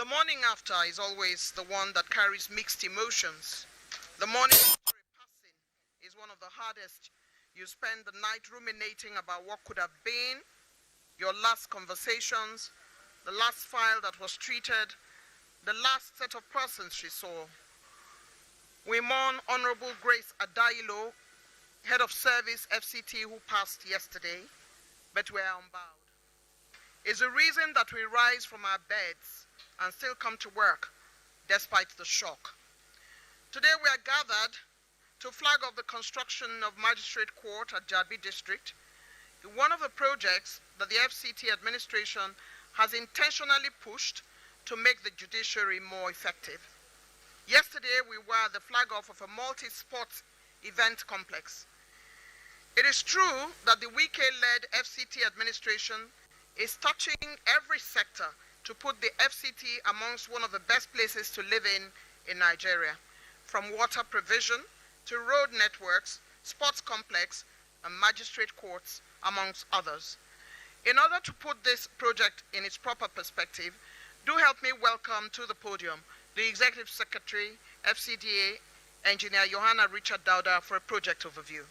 The morning after is always the one that carries mixed emotions. The morning after a passing is one of the hardest. You spend the night ruminating about what could have been, your last conversations, the last file that was treated, the last set of persons she saw. We mourn Honorable Grace Adailo, Head of Service, FCT, who passed yesterday, but we are unbowed. It's a reason that we rise from our beds and still come to work despite the shock. Today we are gathered to flag off the construction of Magistrate Court at Jabi District, one of the projects that the FCT administration has intentionally pushed to make the judiciary more effective. Yesterday we were at the flag off of a multi-sports event complex. It is true that the Wike-led FCT administration is touching every sector to put the FCT amongst one of the best places to live in Nigeria, from water provision to road networks, sports complex, and magistrate courts, amongst others. In order to put this project in its proper perspective, do help me welcome to the podium the Executive Secretary, FCDA, Engineer Johanna Richard Dauda, for a project overview.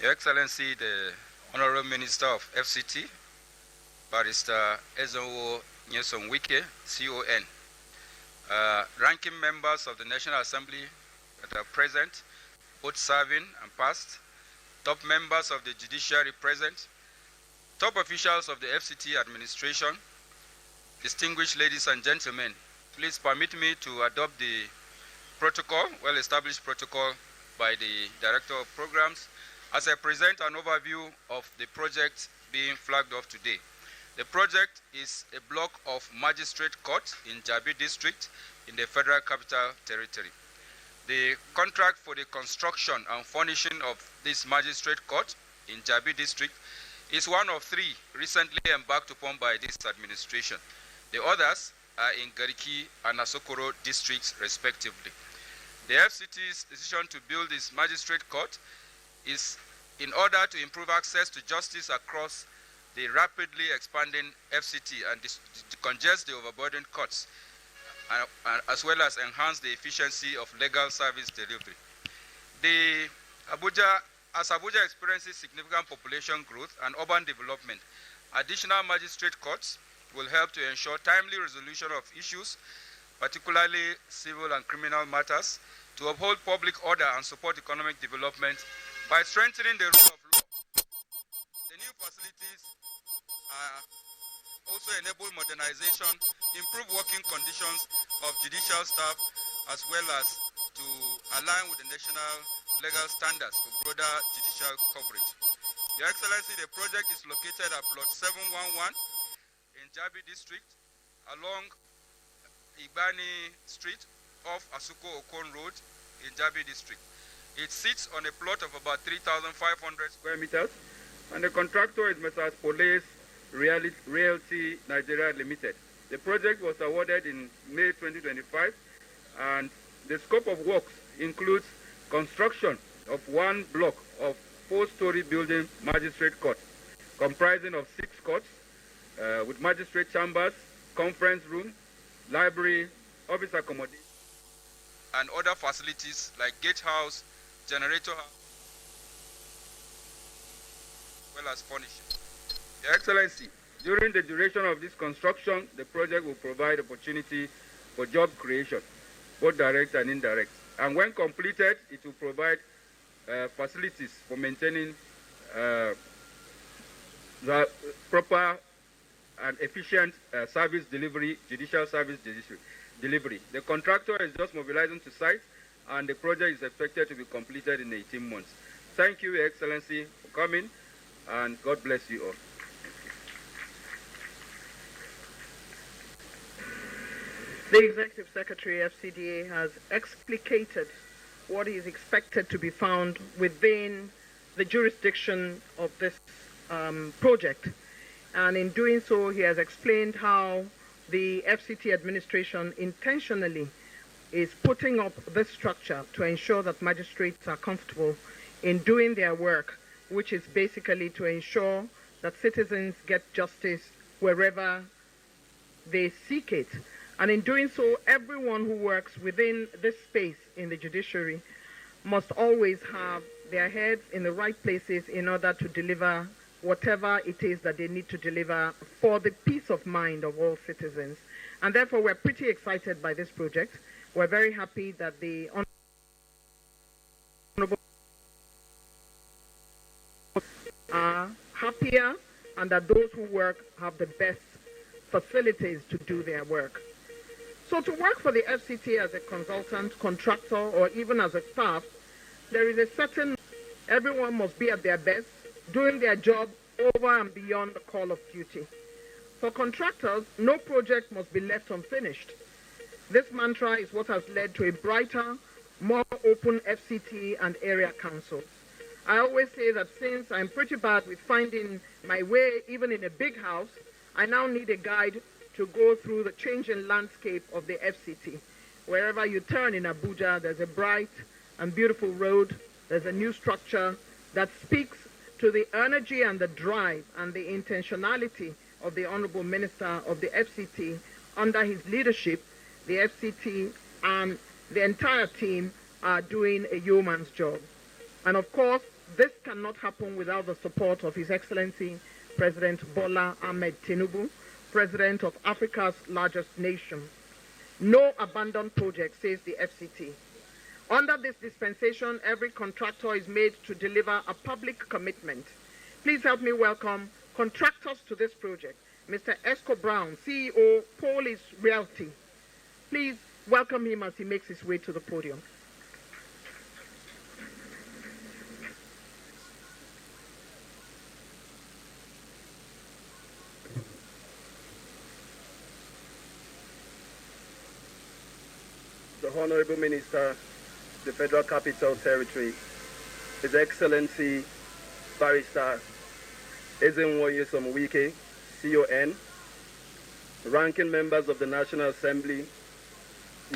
Your Excellency, the Honorable Minister of FCT, Barrister Ezenwo Nyesom Wike, CON, ranking members of the National Assembly that are present, both serving and past, top members of the Judiciary present, top officials of the FCT administration, distinguished ladies and gentlemen, please permit me to adopt the protocol, well-established protocol by the Director of Programs, as I present an overview of the project being flagged off today. The project is a block of Magistrate Court in Jabi District in the Federal Capital Territory. The contract for the construction and furnishing of this Magistrate Court in Jabi District is one of three recently embarked upon by this administration. The others are in Gariki and Asokoro districts respectively. The FCT's decision to build this Magistrate Court is in order to improve access to justice across the rapidly expanding FCT and decongest the overburdened courts, as well as enhance the efficiency of legal service delivery. As Abuja experiences significant population growth and urban development, additional magistrate courts will help to ensure timely resolution of issues, particularly civil and criminal matters, to uphold public order and support economic development by strengthening the rule of law. The new facilities also enable modernization, improve working conditions of judicial staff, as well as to align with the national legal standards for broader judicial coverage. Your Excellency, the project is located at plot 711 in Jabi District along Igbani Street off Asuko Okon Road in Jabi District. It sits on a plot of about 3,500 square meters, and the contractor is Messrs. Police Realty Nigeria Limited. The project was awarded in May 2025, and the scope of works includes construction of one block of 4-story building magistrate court, comprising of 6 courts with magistrate chambers, conference room, library, office accommodation, and other facilities like gatehouse, generator house, as well as furnishing. Your Excellency, during the duration of this construction, the project will provide opportunity for job creation, both direct and indirect. And when completed, it will provide facilities for maintaining the proper and efficient service delivery, judicial service delivery. The contractor is just mobilizing to site, and the project is expected to be completed in 18 months. Thank you, Your Excellency, for coming, and God bless you all. The Executive Secretary, FCDA, has explicated what is expected to be found within the jurisdiction of this project. And in doing so, he has explained how the FCT administration intentionally is putting up this structure to ensure that magistrates are comfortable in doing their work, which is basically to ensure that citizens get justice wherever they seek it. And in doing so, everyone who works within this space in the judiciary must always have their heads in the right places in order to deliver whatever it is that they need to deliver for the peace of mind of all citizens. And therefore, we're pretty excited by this project. We're very happy that the Honorable are happier and that those who work have the best facilities to do their work. So to work for the FCT as a consultant, contractor, or even as a staff, there is a certain, everyone must be at their best, doing their job over and beyond the call of duty. For contractors, no project must be left unfinished. This mantra is what has led to a brighter, more open FCT and area councils. I always say that since I'm pretty bad with finding my way, even in a big house, I now need a guide to go through the changing landscape of the FCT. Wherever you turn in Abuja, there's a bright and beautiful road, there's a new structure that speaks to the energy and the drive and the intentionality of the Honorable Minister of the FCT. Under his leadership, the FCT and the entire team are doing a yeoman's job. And of course, this cannot happen without the support of His Excellency President Bola Ahmed Tinubu, President of Africa's largest nation. No abandoned project, says the FCT. Under this dispensation, every contractor is made to deliver a public commitment. Please help me welcome contractors to this project. Mr. Esco Brown, CEO, Polis Realty. Please welcome him as he makes his way to the podium. The Honorable Minister, the Federal Capital Territory, His Excellency Barrister Ezenwoye Wike, CON, ranking members of the National Assembly,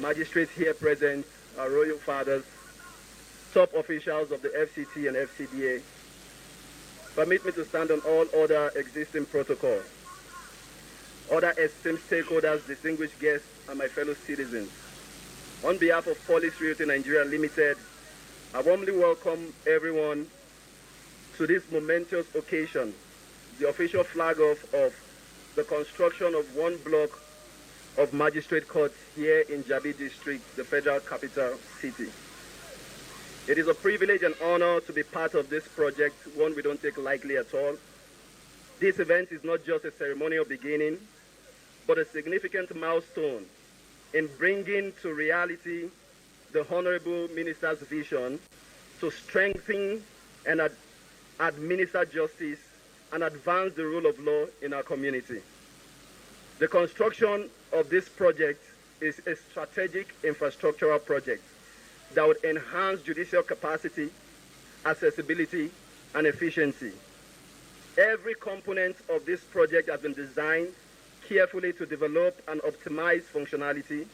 magistrates here present, our royal fathers, top officials of the FCT and FCDA. Permit me to stand on all other existing protocols. Other esteemed stakeholders, distinguished guests, and my fellow citizens. On behalf of Police Realty Nigeria Limited, I warmly welcome everyone to this momentous occasion, the official flag-off of the construction of one block of magistrate courts here in Jabi district, the Federal Capital City. It is a privilege and honor to be part of this project, one we don't take lightly at all. This event is not just a ceremonial beginning, but a significant milestone in bringing to reality the Honorable Minister's vision to strengthen and administer justice and advance the rule of law in our community. The construction of this project is a strategic infrastructural project that would enhance judicial capacity, accessibility, and efficiency. Every component of this project has been designed carefully to develop and optimize functionality,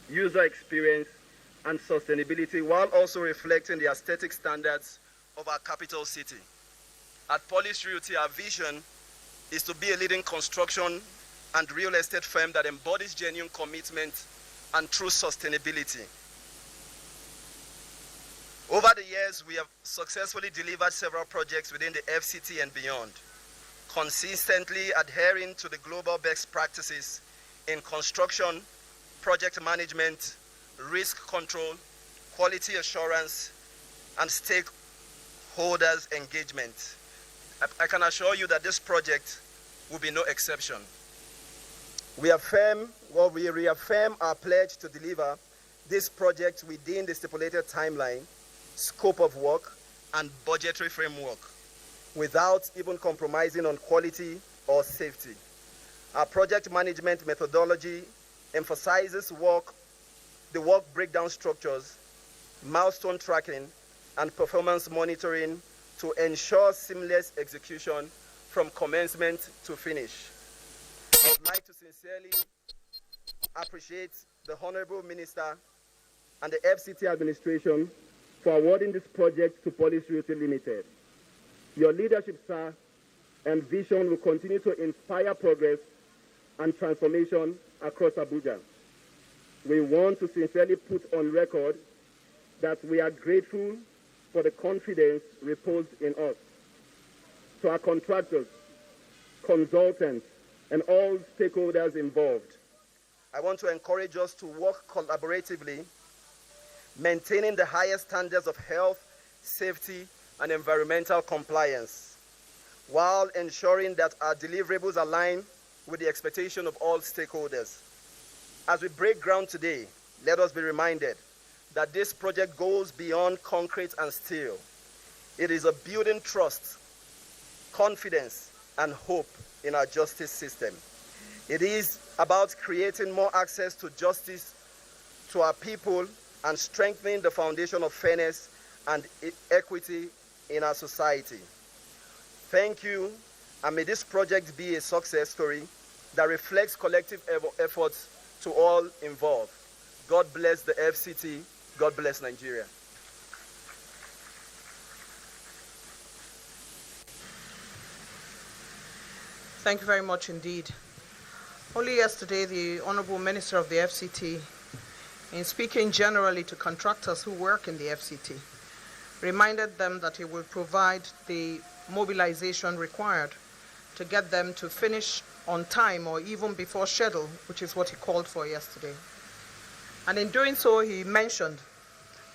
user experience, and sustainability, while also reflecting the aesthetic standards of our capital city. At Police Realty, our vision is to be a leading construction and real estate firm that embodies genuine commitment and true sustainability. Over the years, we have successfully delivered several projects within the FCT and beyond, consistently adhering to the global best practices in construction, project management, risk control, quality assurance, and stakeholders engagement. I can assure you that this project will be no exception. We reaffirm our pledge to deliver this project within the stipulated timeline, scope of work, and budgetary framework, without even compromising on quality or safety. Our project management methodology emphasizes the work breakdown structures, milestone tracking, and performance monitoring to ensure seamless execution from commencement to finish. I would like to sincerely appreciate the Honorable Minister and the FCT administration for awarding this project to Police Realty Limited. Your leadership, sir, and vision will continue to inspire progress and transformation across Abuja. We want to sincerely put on record that we are grateful for the confidence reposed in us. To our contractors, consultants, and all stakeholders involved, I want to encourage us to work collaboratively, maintaining the highest standards of health, safety, and environmental compliance, while ensuring that our deliverables align with the expectation of all stakeholders. As we break ground today, let us be reminded that this project goes beyond concrete and steel. It is a building trust, confidence, and hope in our justice system. It is about creating more access to justice to our people and strengthening the foundation of fairness and equity in our society. Thank you, and may this project be a success story that reflects collective efforts to all involved. God bless the FCT. God bless Nigeria. Thank you very much indeed. Only yesterday, the Honorable Minister of the FCT, in speaking generally to contractors who work in the FCT, reminded them that he will provide the mobilization required to get them to finish on time or even before schedule, which is what he called for yesterday. And in doing so, he mentioned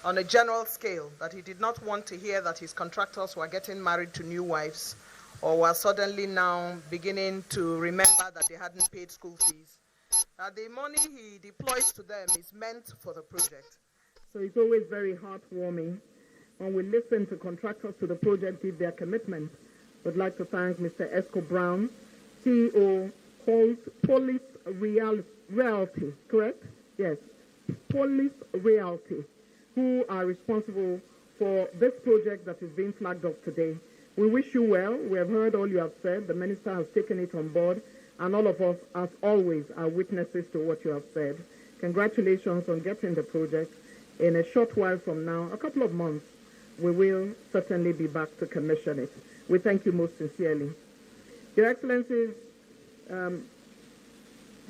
on a general scale that he did not want to hear that his contractors were getting married to new wives or were suddenly now beginning to remember that they hadn't paid school fees. The money he deploys to them is meant for the project. So it's always very heartwarming when we listen to contractors to the project give their commitment. I'd like to thank Mr. Esco Brown, CEO, Police Realty, correct? Yes, Police Realty, who are responsible for this project that is being flagged off today. We wish you well. We have heard all you have said. The minister has taken it on board, and all of us, as always, are witnesses to what you have said. Congratulations on getting the project. In a short while from now, a couple of months, we will certainly be back to commission it. We thank you most sincerely. Your Excellencies,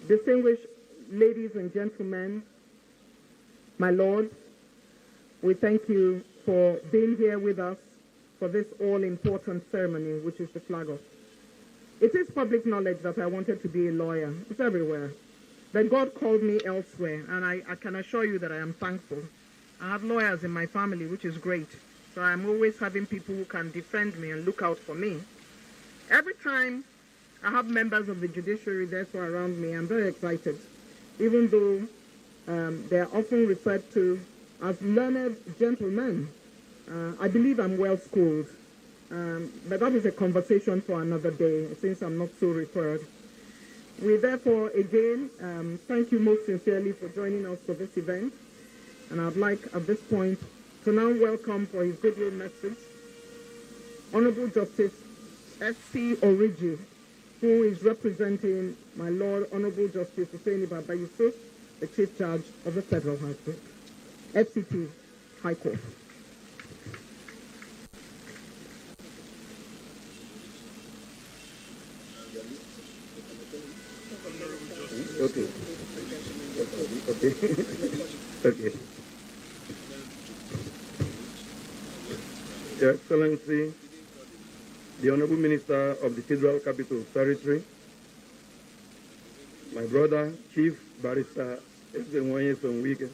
distinguished ladies and gentlemen, my lords, we thank you for being here with us for this all-important ceremony, which is the flag-off. It is public knowledge that I wanted to be a lawyer. It's everywhere. But God called me elsewhere, and I can assure you that I am thankful. I have lawyers in my family, which is great. So I'm always having people who can defend me and look out for me. Every time I have members of the judiciary therefore around me, I'm very excited, even though they are often referred to as learned gentlemen. I believe I'm well schooled, but that is a conversation for another day, since I'm not so referred. We therefore, again, thank you most sincerely for joining us for this event. And I'd like, at this point, to now welcome for his goodwill message, Honorable Justice S.C. Origi, who is representing my Lord Honorable Justice Hussein Baba Yusuf, the Chief Judge of the Federal High Court, FCT High Court. Okay. Okay. Your Excellency, the Honorable Minister of the Federal Capital Territory, my brother, Chief Barrister Wike,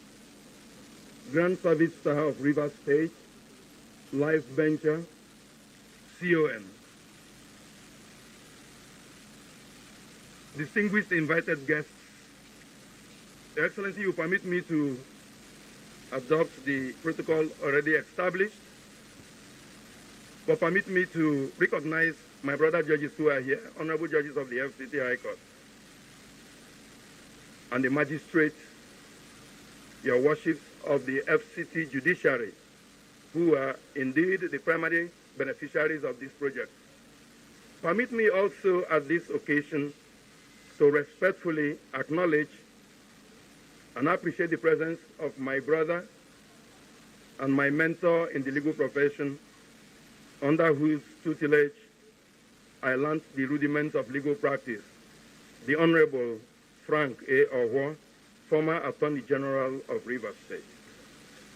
Grand Service Star of River State, Life Venture, CON, distinguished invited guests, Your Excellency, you permit me to adopt the protocol already established, but permit me to recognize my brother judges who are here, honorable judges of the FCT High Court, and the Magistrate, your worships of the FCT Judiciary, who are indeed the primary beneficiaries of this project. Permit me also at this occasion to respectfully acknowledge and appreciate the presence of my brother, and my mentor in the legal profession, under whose tutelage I learned the rudiments of legal practice, the Honorable Frank A. Owo, former Attorney General of Rivers State.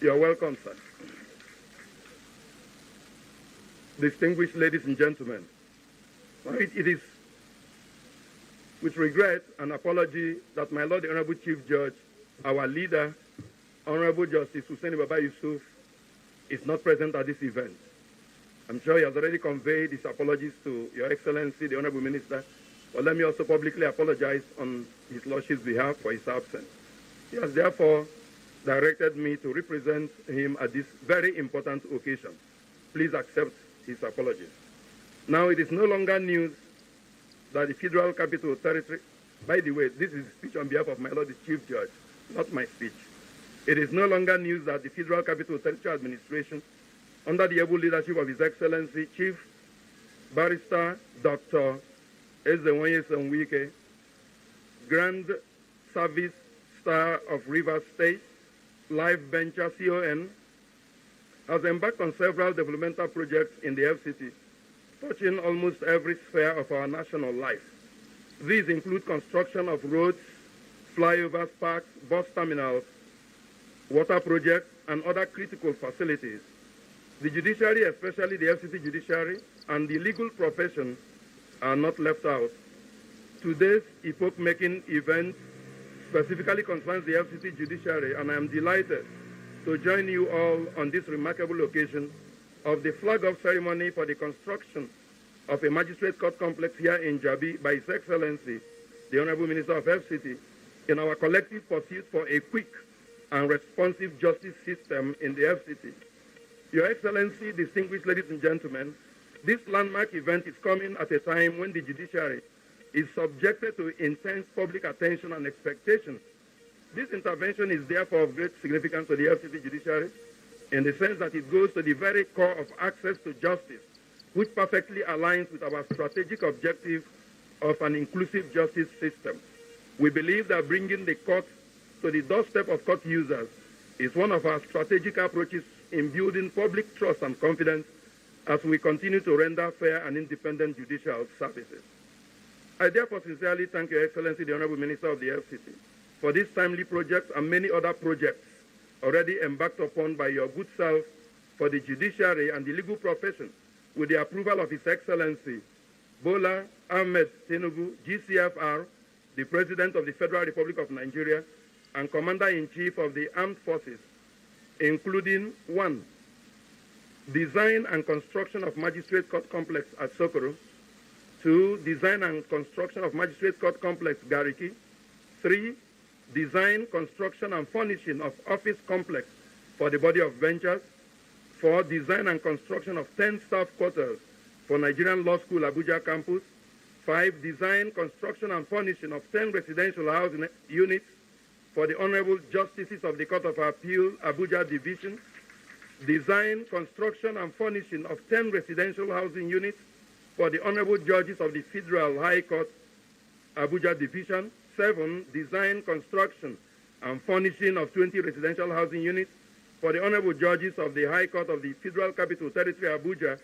You are welcome, sir. Distinguished ladies and gentlemen, it is with regret and apology that my Lord the Honorable Chief Judge, our leader, Honorable Justice Hussein Baba Yusuf, is not present at this event. I'm sure he has already conveyed his apologies to Your Excellency, the Honorable Minister, but let me also publicly apologize on His Lordship's behalf for his absence. He has therefore directed me to represent him at this very important occasion. Please accept his apologies. Now, it is no longer news that the Federal Capital Territory, by the way, this is a speech on behalf of my Lord the Chief Judge, not my speech. It is no longer news that the Federal Capital Territory Administration, under the able leadership of His Excellency Chief Barrister Dr. Ezenwoye Wike, Grand Service Star of Rivers State, Life Venture CON, has embarked on several developmental projects in the FCT, touching almost every sphere of our national life. These include construction of roads, flyovers, parks, bus terminals, water projects, and other critical facilities. The judiciary, especially the FCT judiciary, and the legal profession are not left out. Today's epoch-making event specifically concerns the FCT judiciary, and I am delighted to join you all on this remarkable occasion of the flag-off ceremony for the construction of a magistrate court complex here in Jabi by His Excellency, the Honorable Minister of FCT, in our collective pursuit for a quick and responsive justice system in the FCT. Your Excellency, distinguished ladies and gentlemen, this landmark event is coming at a time when the judiciary is subjected to intense public attention and expectation. This intervention is therefore of great significance to the FCT judiciary in the sense that it goes to the very core of access to justice, which perfectly aligns with our strategic objective of an inclusive justice system. We believe that bringing the court to the doorstep of court users is one of our strategic approaches in building public trust and confidence as we continue to render fair and independent judicial services. I therefore sincerely thank Your Excellency, the Honorable Minister of the FCT, for this timely project and many other projects already embarked upon by your good self for the judiciary and the legal profession with the approval of His Excellency Bola Ahmed Tinubu, GCFR, the President of the Federal Republic of Nigeria and Commander-in-Chief of the Armed Forces, including 1. Design and construction of Magistrate Court Complex at Sokoro, 2. Design and construction of Magistrate Court Complex Gariki, 3. Design, construction and furnishing of office complex for the body of ventures, 4. Design and construction of 10 staff quarters for Nigerian Law School Abuja campus, 5. Design, construction and furnishing of 10 residential housing units for the Honorable Justices of the Court of Appeal Abuja Division, design, construction and furnishing of 10 residential housing units for the Honorable Judges of the Federal High Court Abuja Division, 7. Design, construction and furnishing of 20 residential housing units for the Honorable Judges of the High Court of the Federal Capital Territory Abuja,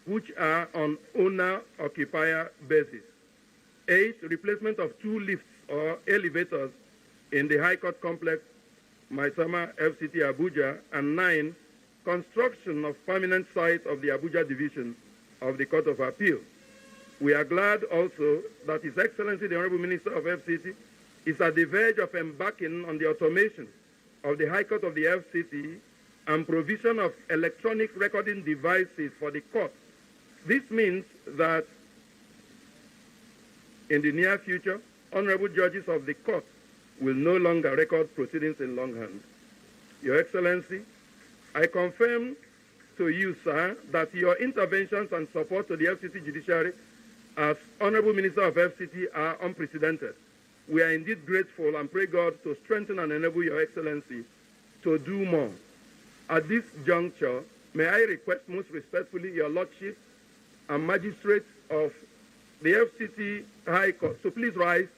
which are on owner-occupier basis. 8. Replacement of 2 lifts or elevators in the High Court Complex, Maitama, FCT Abuja, and 9. Construction of permanent site of the Abuja Division of the Court of Appeal. We are glad also that His Excellency, the Honorable Minister of FCT, is at the verge of embarking on the automation of the High Court of the FCT and provision of electronic recording devices for the court. This means that in the near future, honorable judges of the court will no longer record proceedings in longhand. Your Excellency, I confirm to you, sir, that your interventions and support to the FCT judiciary as Honorable Minister of FCT are unprecedented. We are indeed grateful and pray God to strengthen and enable Your Excellency to do more. At this juncture, may I request most respectfully Your Lordship and Magistrates of the FCT High Court to please rise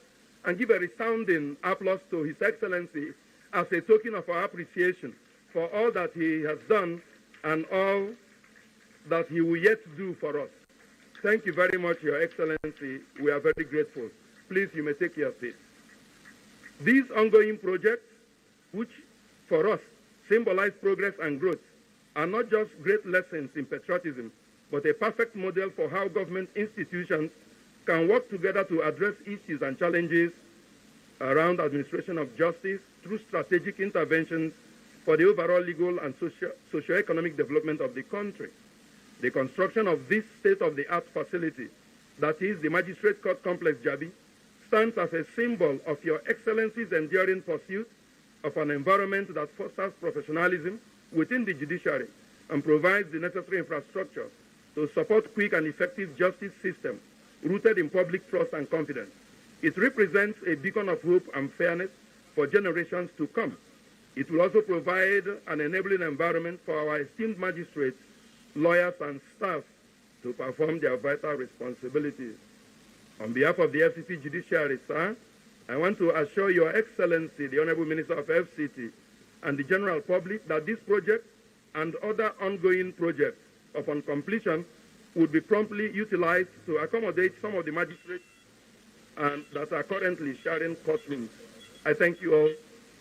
and give a resounding applause to His Excellency as a token of our appreciation for all that he has done and all that he will yet do for us. Thank you very much, Your Excellency. We are very grateful. Please, you may take your seat. These ongoing projects, which for us symbolize progress and growth, are not just great lessons in patriotism, but a perfect model for how government institutions can work together to address issues and challenges around administration of justice through strategic interventions for the overall legal and socio-economic development of the country. The construction of this state-of-the-art facility, that is the Magistrate Court Complex Jabi, stands as a symbol of Your Excellency's enduring pursuit of an environment that fosters professionalism within the judiciary and provides the necessary infrastructure to support quick and effective justice system rooted in public trust and confidence. It represents a beacon of hope and fairness for generations to come. It will also provide an enabling environment for our esteemed magistrates, lawyers, and staff to perform their vital responsibilities. On behalf of the FCT Judiciary, sir, I want to assure Your Excellency, the Honorable Minister of FCT, and the general public that this project and other ongoing projects upon completion would be promptly utilized to accommodate some of the magistrates that are currently sharing courtrooms. I thank you all,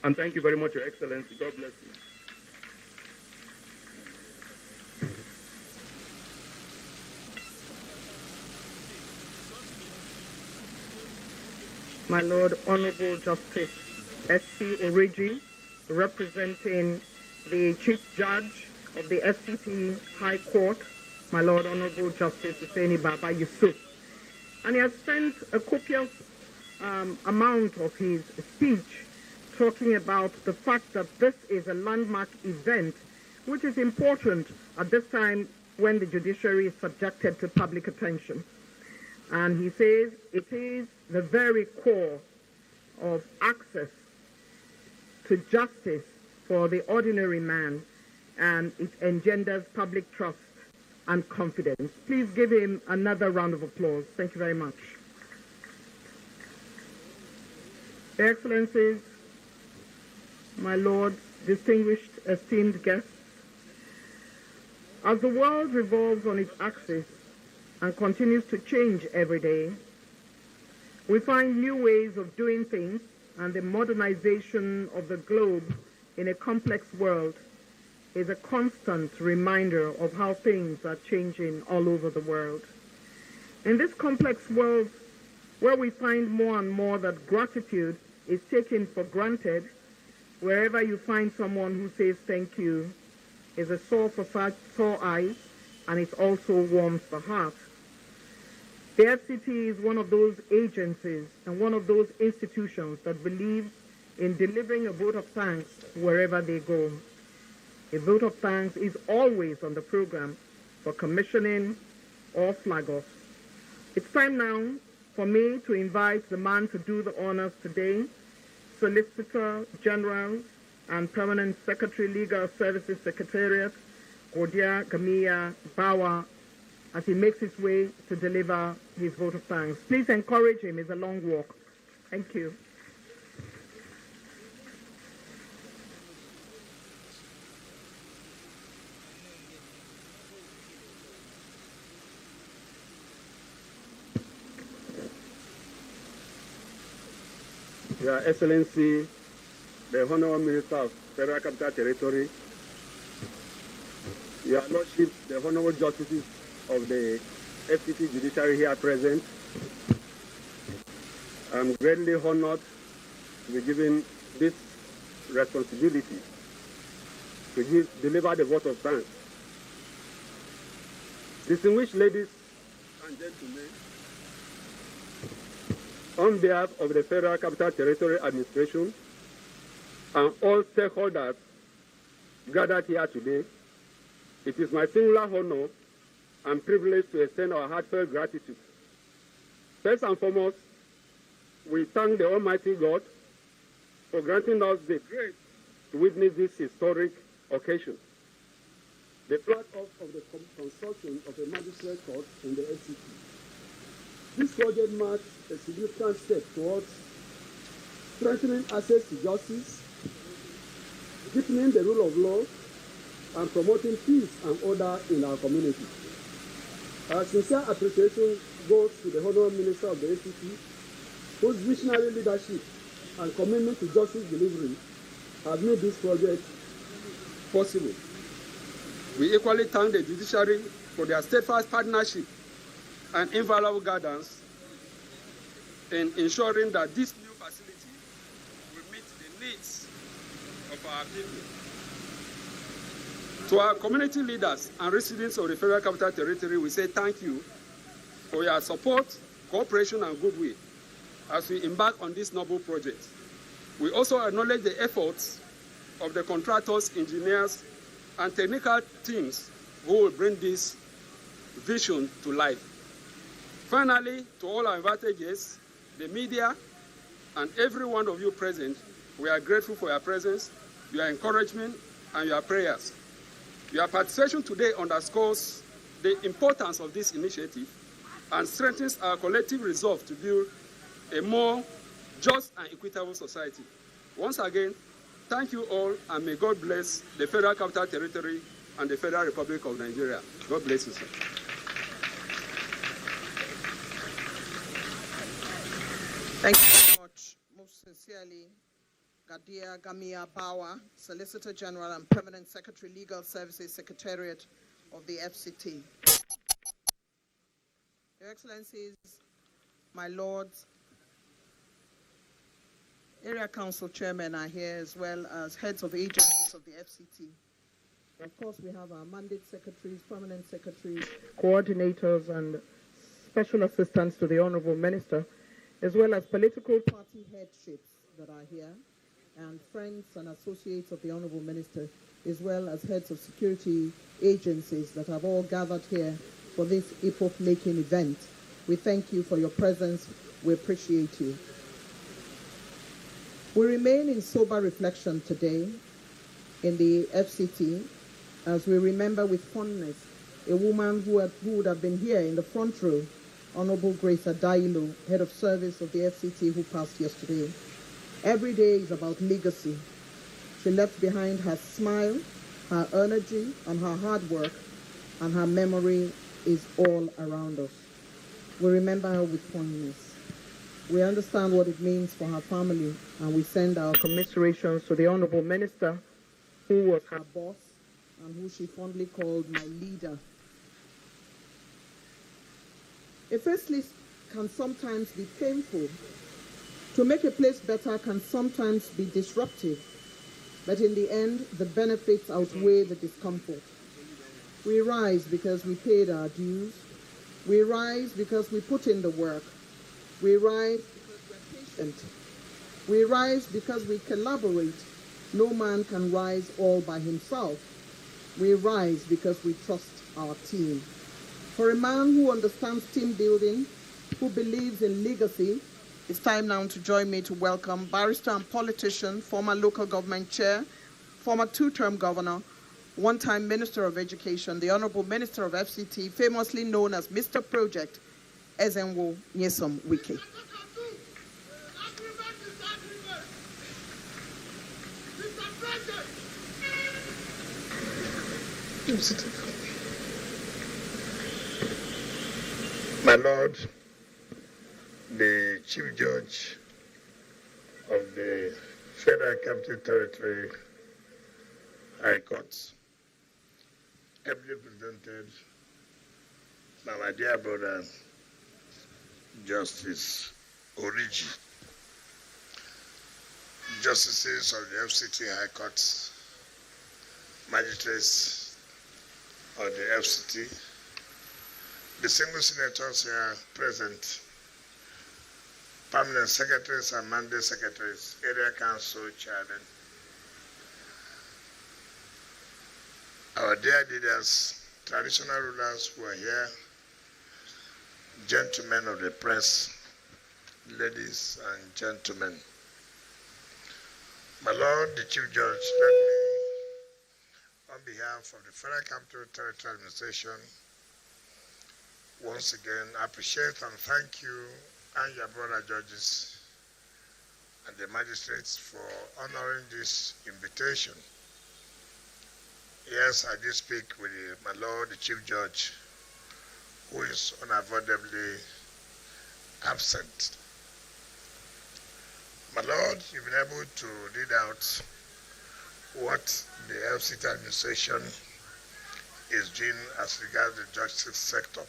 and thank you very much, Your Excellency. God bless you. My Lord, Honorable Justice S.C. Origi, representing the Chief Judge of the FCT High Court, my Lord, Honorable Justice Hussaini Baba Yusuf. And he has spent a copious amount of his speech talking about the fact that this is a landmark event which is important at this time when the judiciary is subjected to public attention. And he says it is the very core of access to justice for the ordinary man, and it engenders public trust and confidence. Please give him another round of applause. Thank you very much. Your Excellencies, my Lord, distinguished, esteemed guests, as the world revolves on its axis and continues to change every day, we find new ways of doing things, and the modernization of the globe in a complex world is a constant reminder of how things are changing all over the world. In this complex world, where we find more and more that gratitude is taken for granted, wherever you find someone who says thank you is a sore for sore eyes, and it also warms the heart. The FCT is one of those agencies and one of those institutions that believes in delivering a vote of thanks wherever they go. A vote of thanks is always on the program for commissioning or flag-offs. It's time now for me to invite the man to do the honors today, Solicitor General and Permanent Secretary Legal Services Secretariat, Godia Gamiya Bawa, as he makes his way to deliver his vote of thanks. Please encourage him. It's a long walk. Thank you. Your Excellency, the Honorable Minister of Federal Capital Territory, Your Lordship, the Honorable Justices of the FCT Judiciary here present, I'm greatly honored to be given this responsibility to deliver the vote of thanks. Distinguished ladies and gentlemen, on behalf of the Federal Capital Territory Administration and all stakeholders gathered here today, it is my singular honor and privilege to extend our heartfelt gratitude. First and foremost, we thank the Almighty God for granting us the grace to witness this historic occasion. The flag-off of the construction of a magistrate court in the FCT. This project marks a significant step towards strengthening access to justice, deepening the rule of law, and promoting peace and order in our community. Our sincere appreciation goes to the Honourable Minister of the FCT, whose visionary leadership and commitment to justice delivery have made this project possible. We equally thank the Judiciary for their steadfast partnership and invaluable guidance in ensuring that this new facility will meet the needs of our people. To our community leaders and residents of the Federal Capital Territory, we say thank you for your support, cooperation, and goodwill as we embark on this noble project. We also acknowledge the efforts of the contractors, engineers, and technical teams who will bring this vision to life. Finally, to all our invited guests, the media, and every one of you present, we are grateful for your presence, your encouragement, and your prayers. Your participation today underscores the importance of this initiative and strengthens our collective resolve to build a more just and equitable society. Once again, thank you all, and may God bless the Federal Capital Territory and the Federal Republic of Nigeria. God bless you, sir. Thank you very much. Most sincerely, Gadia Gamia Bawa, Solicitor General and Permanent Secretary, Legal Services Secretariat of the FCT. Your Excellencies, my Lords, Area Council Chairmen are here, as well as heads of agencies of the FCT. Of course, we have our mandate secretaries, permanent secretaries, coordinators, and special assistants to the Honorable Minister, as well as political party headships that are here, and friends and associates of the Honorable Minister, as well as heads of security agencies that have all gathered here for this epoch-making event. We thank you for your presence. We appreciate you. We remain in sober reflection today in the FCT as we remember with fondness a woman who would have been here in the front row, Honorable Grace Adailo, Head of Service of the FCT, who passed yesterday. Every day is about legacy. She left behind her smile, her energy, and her hard work, and her memory is all around us. We remember her with fondness. We understand what it means for her family, and we send our commiserations to the Honorable Minister, who was her boss and who she fondly called my leader. A facelift can sometimes be painful. To make a place better can sometimes be disruptive, but in the end, the benefits outweigh the discomfort. We rise because we paid our dues. We rise because we put in the work. We rise because we're patient. We rise because we collaborate. No man can rise all by himself. We rise because we trust our team. For a man who understands team building, who believes in legacy, it's time now to join me to welcome barrister and politician, former local government chair, former two-term governor, one-time Minister of Education, the Honorable Minister of FCT, famously known as Mr. Project, Ezenwo Nyesom Wike. My Lord, the Chief Judge of the Federal Capital Territory High Court, ably presented by my dear brother, Justice Origi, Justices of the FCT High Court, Magistrates of the FCT, distinguished senators here present, permanent secretaries and mandate secretaries, area council chairmen, our dear leaders, traditional rulers who are here, gentlemen of the press, ladies and gentlemen. My Lord, the Chief Judge, let me, on behalf of the Federal Capital Territory Administration, once again appreciate and thank you and your brother judges and the magistrates for honoring this invitation Yes, I did speak with my Lord, the Chief Judge, who is unavoidably absent. My Lord, you've been able to read out what the FCT administration is doing as regards the justice sector.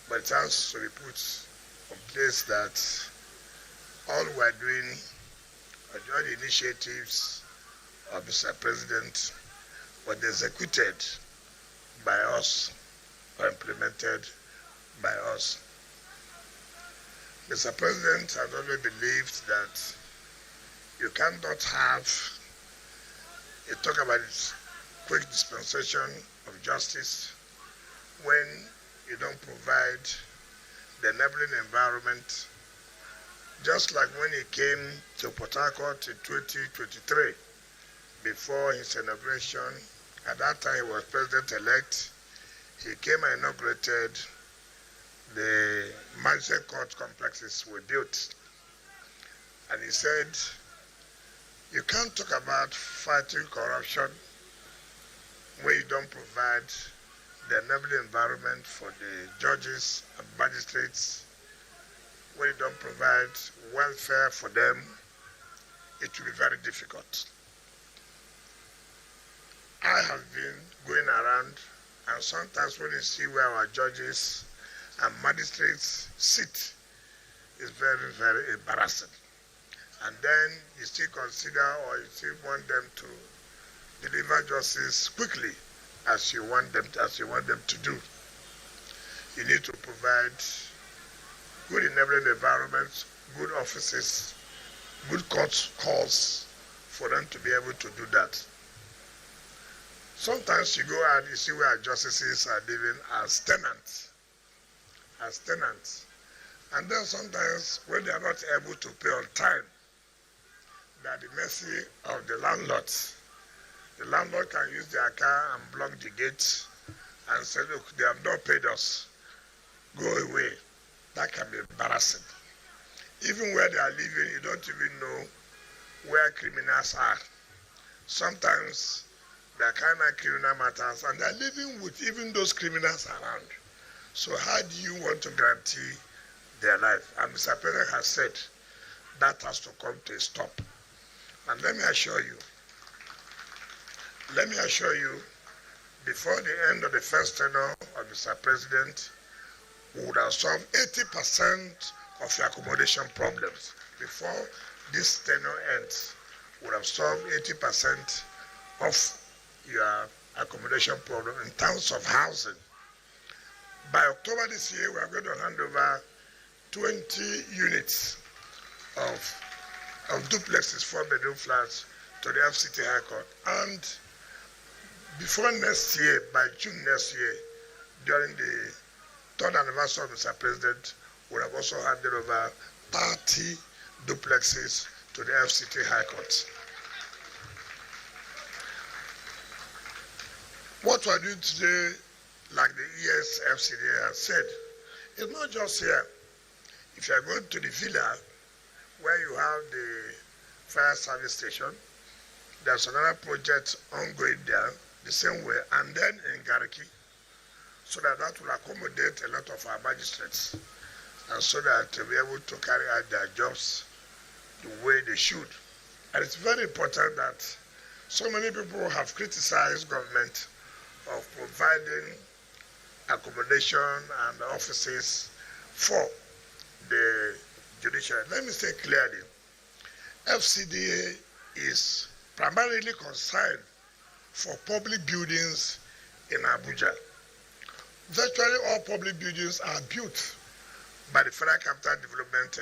But it has to be put in place that all we are doing are all the initiatives of Mr. President were executed by us or implemented by us. Mr. President has always believed that you cannot have a talk about quick dispensation of justice when you don't provide the enabling environment. Just like when he came to Port Harcourt in 2023, before his inauguration, at that time he was president-elect, he came and inaugurated the Magistrate court complexes were built. And he said, you can't talk about fighting corruption when you don't provide the enabling environment for the judges and magistrates, when you don't provide welfare for them. It will be very difficult. I have been going around, and sometimes when you see where our judges and magistrates sit, it's very, very embarrassing. And then you still consider or you still want them to deliver justice quickly as you want them to do. You need to provide good enabling environments, good offices, good court calls for them to be able to do that. Sometimes you go out, you see where our justices are living as tenants. And then sometimes when they are not able to pay on time, they are at the mercy of the landlords. The landlord can use their car and block the gate and say, look, they have not paid us. Go away. That can be embarrassing. Even where they are living, you don't even know where criminals are. Sometimes they are kind of criminal matters, and they are living with even those criminals around. So how do you want to guarantee their life? And Mr. President has said that has to come to a stop. And let me assure you, before the end of the first tenure of Mr. President, we would have solved 80% of your accommodation problems. Before this tenure ends, we would have solved 80% of your accommodation problem in terms of housing. By October this year, we are going to hand over 20 units of duplexes, 4-bedroom flats to the FCT High Court. And before next year, by June next year, during the 3rd anniversary of Mr. President, we have also handed over 30 duplexes to the FCT High Court. What we are doing today, like the ES FCDA has said, is not just here. If you are going to the villa where you have the fire service station, there's another project ongoing there the same way, and then in Gariki, so that will accommodate a lot of our magistrates, and so that they'll be able to carry out their jobs the way they should. And it's very important that so many people have criticized government of providing accommodation and offices for the judiciary. Let me say clearly, FCDA is primarily concerned for public buildings in Abuja. Virtually all public buildings are built by the Federal Capital Development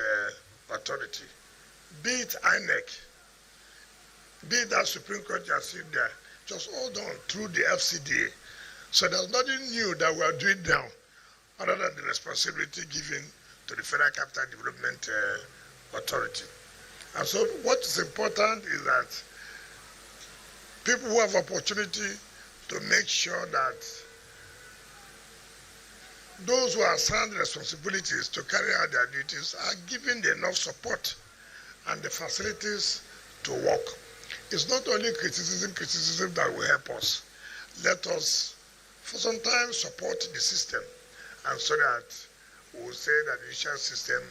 Authority. Be it INEC, be it that Supreme Court you are seeing there, just all done through the FCDA. So there's nothing new that we are doing now other than the responsibility given to the Federal Capital Development Authority. And so what is important is that people who have opportunity to make sure that those who are assigned responsibilities to carry out their duties are given enough support and the facilities to work. It's not only criticism that will help us. Let us, for some time, support the system, and so that we will say that the judicial system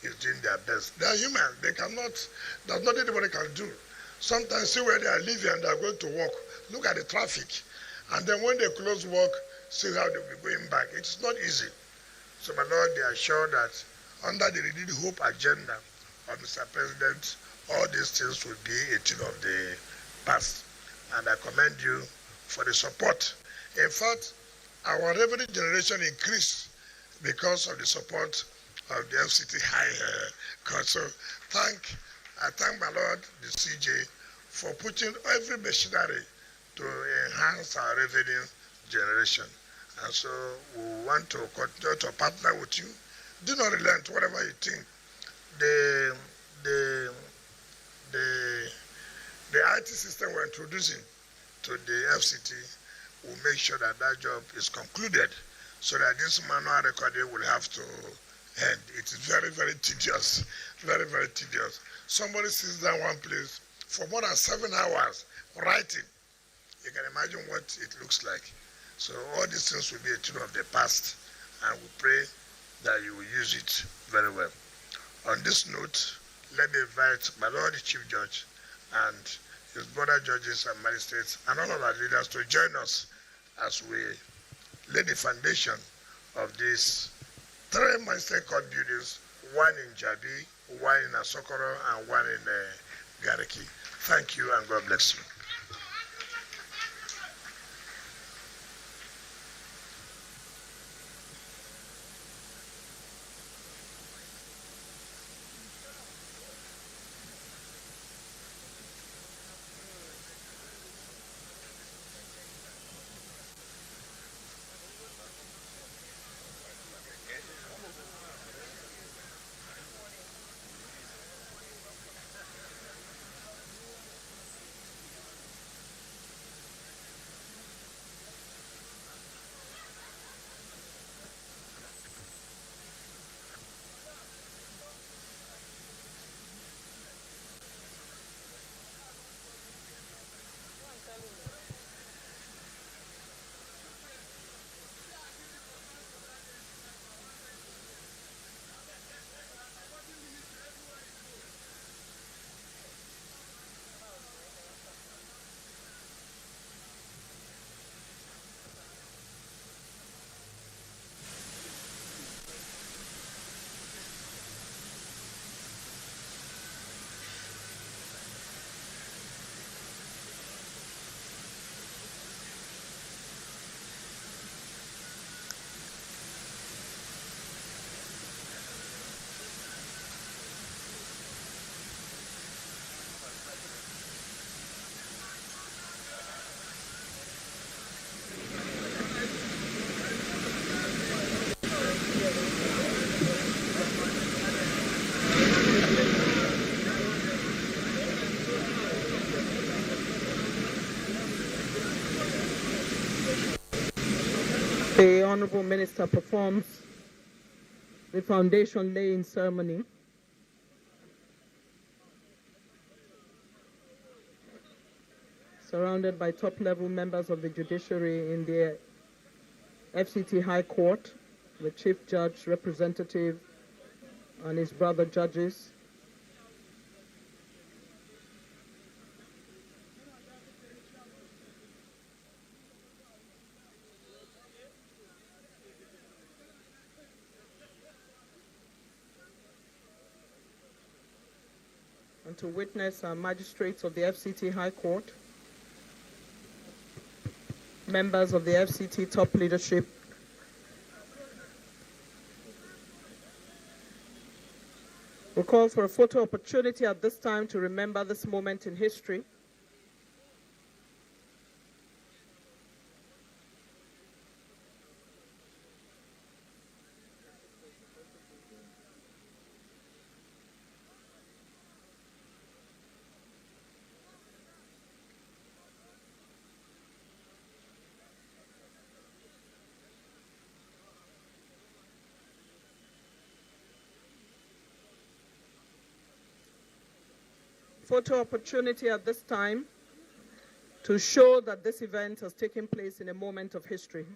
is doing their best. They are human. They cannot, there's nothing anybody can do. Sometimes see where they are living and they are going to work. Look at the traffic. And then when they close work, see how they will be going back. It's not easy. So, my Lord, they are sure that under the renewed hope agenda of Mr. President, all these things will be a thing of the past. And I commend you for the support. In fact, our revenue generation increased because of the support of the FCT High Court. So I thank my Lord, the CJ, for putting every machinery to enhance our revenue generation. And so we want to continue to partner with you. Do not relent, whatever you think. The IT system we're introducing to the FCT will make sure that that job is concluded, so that this manual recording will have to end. It is very, very tedious, very, very tedious. Somebody sits down one place for more than 7 hours writing. You can imagine what it looks like. So all these things will be a thing of the past, and we pray that you will use it very well. On this note, let me invite my Lord the Chief Judge and his brother judges and magistrates and all of our leaders to join us as we lay the foundation of these 3 magistrate court buildings, one in Jabi, one in Asokoro, and one in Gariki. Thank you, and God bless you. The Honorable Minister performs the foundation laying ceremony. Surrounded by top-level members of the Judiciary in the FCT High Court, the Chief Judge, Representative, and his brother judges. And to witness our magistrates of the FCT High Court, members of the FCT top leadership, we call for a photo opportunity at this time to remember this moment in history. photo opportunity at this time to show that this event has taken place in a moment of history.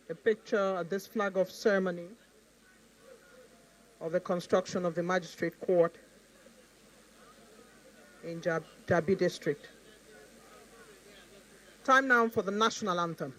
A picture at this flag-off ceremony of the construction of the Magistrate Court in Jabi district. Time now for the national anthem.